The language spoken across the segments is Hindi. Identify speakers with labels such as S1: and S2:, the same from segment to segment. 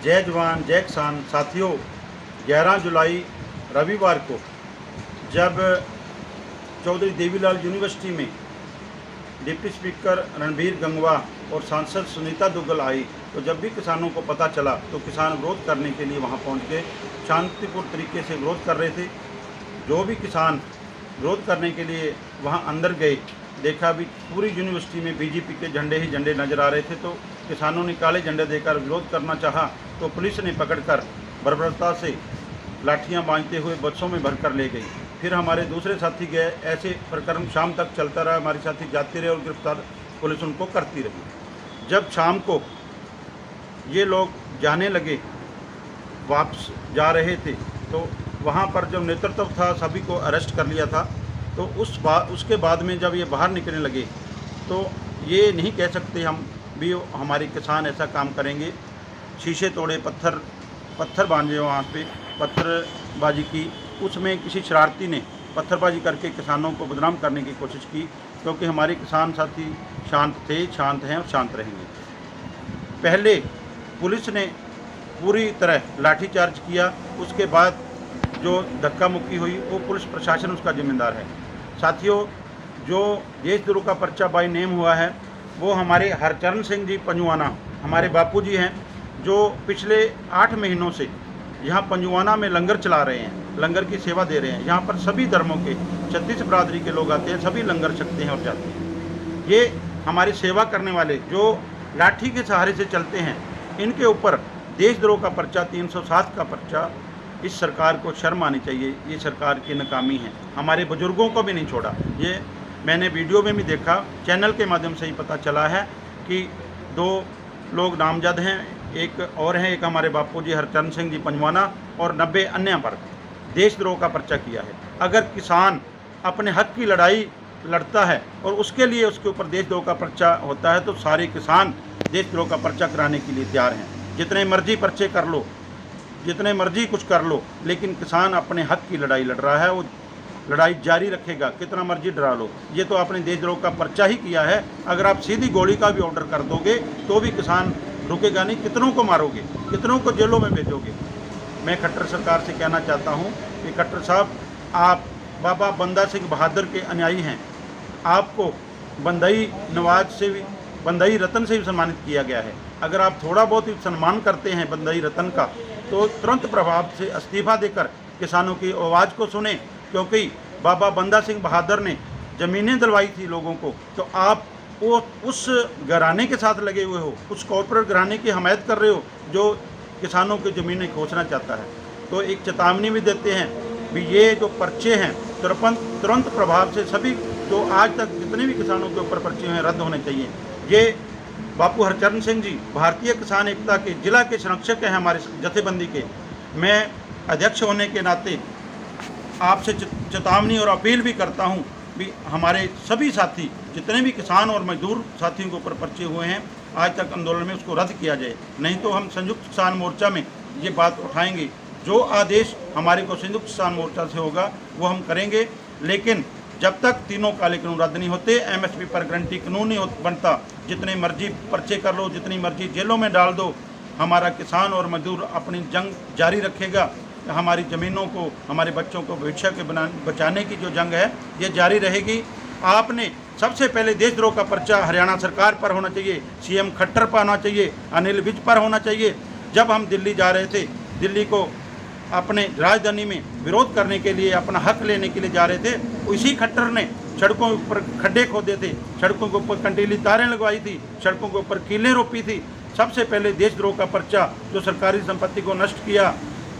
S1: जय जवान जय किसान। साथियों, 11 जुलाई रविवार को जब चौधरी देवीलाल यूनिवर्सिटी में डिप्टी स्पीकर रणबीर गंगवा और सांसद सुनीता दुग्गल आई, तो जब भी किसानों को पता चला तो किसान विरोध करने के लिए वहां पहुंच गए। शांतिपूर्ण तरीके से विरोध कर रहे थे। जो भी किसान विरोध करने के लिए वहां अंदर गए, देखा भी पूरी यूनिवर्सिटी में बीजेपी के झंडे ही झंडे नज़र आ रहे थे। तो किसानों ने काले झंडे देकर विरोध करना चाहा तो पुलिस ने पकड़कर बर्बरता से लाठियां बांधते हुए बसों में भरकर ले गई। फिर हमारे दूसरे साथी गए। ऐसे प्रकरण शाम तक चलता रहा। हमारे साथी जाते रहे और गिरफ्तार पुलिस उनको करती रही। जब शाम को ये लोग जाने लगे, वापस जा रहे थे, तो वहाँ पर जब नेतृत्व था सभी को अरेस्ट कर लिया था। तो उसके बाद में जब ये बाहर निकलने लगे तो ये नहीं कह सकते हम भी हमारे किसान ऐसा काम करेंगे। शीशे तोड़े, पत्थर बांधे, वहाँ पे पत्थरबाजी की। उसमें किसी शरारती ने पत्थरबाजी करके किसानों को बदनाम करने की कोशिश की, क्योंकि हमारे किसान साथी शांत थे, शांत हैं और शांत रहेंगे। पहले पुलिस ने पूरी तरह लाठीचार्ज किया, उसके बाद जो धक्का मुक्की हुई वो पुलिस प्रशासन उसका जिम्मेदार है। साथियों, जो देशद्रोह का पर्चा बाई नेम हुआ है वो हमारे हरचरण सिंह जी पंजुआना हमारे बापूजी हैं, जो पिछले 8 महीनों से यहाँ पंजुआना में लंगर चला रहे हैं, लंगर की सेवा दे रहे हैं। यहाँ पर सभी धर्मों के 36 बरादरी के लोग आते हैं, सभी लंगर छकते हैं और जाते हैं। ये हमारी सेवा करने वाले जो लाठी के सहारे से चलते हैं, इनके ऊपर देशद्रोह का पर्चा 307 का पर्चा, इस सरकार को शर्म आनी चाहिए। ये सरकार की नाकामी है। हमारे बुजुर्गों को भी नहीं छोड़ा। ये मैंने वीडियो में भी देखा, चैनल के माध्यम से ही पता चला है कि 2 लोग नामजद हैं, एक और हैं, एक हमारे बापूजी हरचरण सिंह जी पंजवाना, और 90 अन्य पर देशद्रोह का पर्चा किया है। अगर किसान अपने हक की लड़ाई लड़ता है और उसके लिए उसके ऊपर देशद्रोह का पर्चा होता है, तो सारे किसान देशद्रोह का पर्चा कराने के लिए तैयार हैं। जितने मर्जी पर्चे कर लो, जितने मर्जी कुछ कर लो, लेकिन किसान अपने हक की लड़ाई लड़ रहा है, वो लड़ाई जारी रखेगा, कितना मर्जी डरा लो। ये तो आपने देशद्रोह का पर्चा ही किया है। अगर आप सीधी गोली का भी ऑर्डर कर दोगे तो भी किसान रुकेगा नहीं। कितनों को मारोगे, कितनों को जेलों में भेजोगे। मैं खट्टर सरकार से कहना चाहता हूँ कि खट्टर साहब, आप बाबा बंदा सिंह बहादुर के अनुयायी हैं। आपको बंदई नवाज से भी, बंदई रतन से भी सम्मानित किया गया है। अगर आप थोड़ा बहुत ही सम्मान करते हैं बंदई रतन का, तो तुरंत प्रभाव से इस्तीफा देकर किसानों की आवाज़ को सुने, क्योंकि बाबा बंदा सिंह बहादुर ने ज़मीनें दिलवाई थी लोगों को। तो आप वो उस घराने के साथ लगे हुए हो, उस कॉर्पोरेट घराने की हमायत कर रहे हो जो किसानों की ज़मीनें खोजना चाहता है। तो एक चेतावनी भी देते हैं भी, ये जो पर्चे हैं तुरंत प्रभाव से सभी जो आज तक जितने भी किसानों के ऊपर पर्चे हैं रद्द होने चाहिए। ये बापू हरचरण सिंह जी भारतीय किसान एकता के जिला के संरक्षक हैं हमारे जथेबंदी के। मैं अध्यक्ष होने के नाते आपसे चेतावनी और अपील भी करता हूं भी, हमारे सभी साथी जितने भी किसान और मजदूर साथियों के ऊपर पर्चे हुए हैं आज तक आंदोलन में, उसको रद्द किया जाए। नहीं तो हम संयुक्त किसान मोर्चा में ये बात उठाएंगे। जो आदेश हमारे को संयुक्त किसान मोर्चा से होगा वो हम करेंगे। लेकिन जब तक तीनों काले कानून रद्द नहीं होते, MSP पर गारंटी कानून नहीं बनता, जितने मर्जी पर्चे कर लो, जितनी मर्जी जेलों में डाल दो, हमारा किसान और मजदूर अपनी जंग जारी रखेगा। हमारी ज़मीनों को, हमारे बच्चों को भविष्य के बचाने की जो जंग है ये जारी रहेगी। आपने सबसे पहले देशद्रोह का पर्चा हरियाणा सरकार पर होना चाहिए, CM खट्टर पर होना चाहिए, अनिल विज पर होना चाहिए। जब हम दिल्ली जा रहे थे, दिल्ली को अपने राजधानी में विरोध करने के लिए, अपना हक लेने के लिए जा रहे थे, उसी खट्टर ने सड़कों पर खड्डे खोदे थे, सड़कों के ऊपर कंटीली तारें लगवाई थी, सड़कों के ऊपर कीलें रोपी थी। सबसे पहले देशद्रोह का पर्चा जो सरकारी संपत्ति को नष्ट किया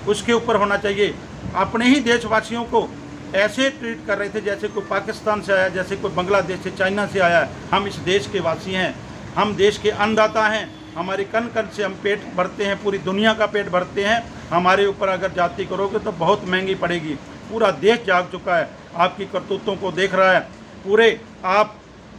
S1: उसके ऊपर होना चाहिए। अपने ही देशवासियों को ऐसे ट्रीट कर रहे थे जैसे कोई पाकिस्तान से आया, जैसे कोई बांग्लादेश से, चाइना से आया। हम इस देश के वासी हैं, हम देश के अन्नदाता हैं। हमारे कण कण से हम पेट भरते हैं, पूरी दुनिया का पेट भरते हैं। हमारे ऊपर अगर जाति करोगे तो बहुत महंगी पड़ेगी। पूरा देश जाग चुका है, आपकी करतूतों को देख रहा है। पूरे आप,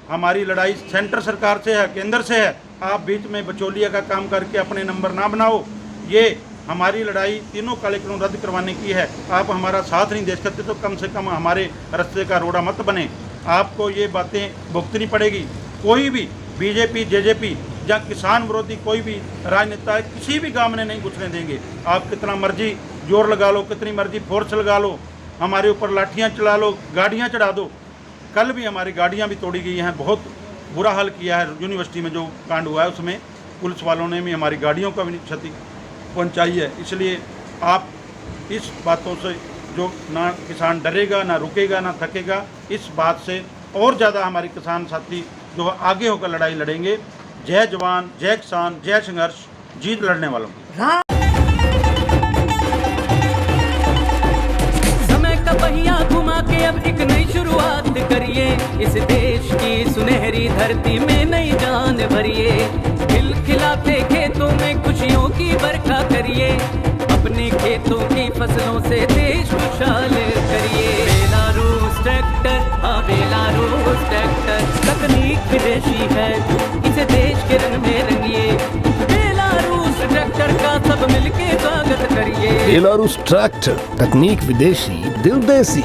S1: हमारी लड़ाई सेंटर सरकार से है, केंद्र से है। आप बीच में बचौलिया का काम करके अपने नंबर ना बनाओ। ये हमारी लड़ाई तीनों काले कानून रद्द करवाने की है। आप हमारा साथ नहीं दे सकते तो कम से कम हमारे रास्ते का रोड़ा मत बने। आपको ये बातें भुगतनी पड़ेगी। कोई भी बीजेपी, जेजेपी या किसान विरोधी कोई भी राजनेता है किसी भी गांव में नहीं घुसने देंगे। आप कितना मर्जी जोर लगा लो, कितनी मर्जी फोर्स लगा लो, हमारे ऊपर लाठियां चला लो, गाड़ियां चढ़ा दो। कल भी हमारी गाड़ियां भी तोड़ी गई हैं, बहुत बुरा हाल किया है। यूनिवर्सिटी में जो कांड हुआ है उसमें पुलिस वालों ने भी हमारी गाड़ियों का भी क्षति पहुंचाई है। इसलिए आप इस बातों से जो ना किसान डरेगा, ना रुकेगा, ना थकेगा, इस बात से और ज़्यादा हमारे किसान साथी जो आगे होकर लड़ाई लड़ेंगे। जय जवान, जय किसान, जय संघर्ष, जीत लड़ने वालों की।
S2: समय का पहिया घुमा के अब एक नई शुरुआत करिए, इस देश की सुनहरी धरती में नई जान भरिए। खिलखिलाते खेतों में खुशियों की बरखा करिए, अपने खेतों की फसलों से देश खुशहाल करिए। बेलारूस ट्रैक्टर, हाँ बेलारूस ट्रैक्टर, तकनीक विदेशी है, इसे देश के रंग में रंगिए। बेलारूस ट्रैक्टर का सब मिलके स्वागत करिए।
S3: बेलारूस ट्रैक्टर, तकनीक विदेशी, दिल देसी।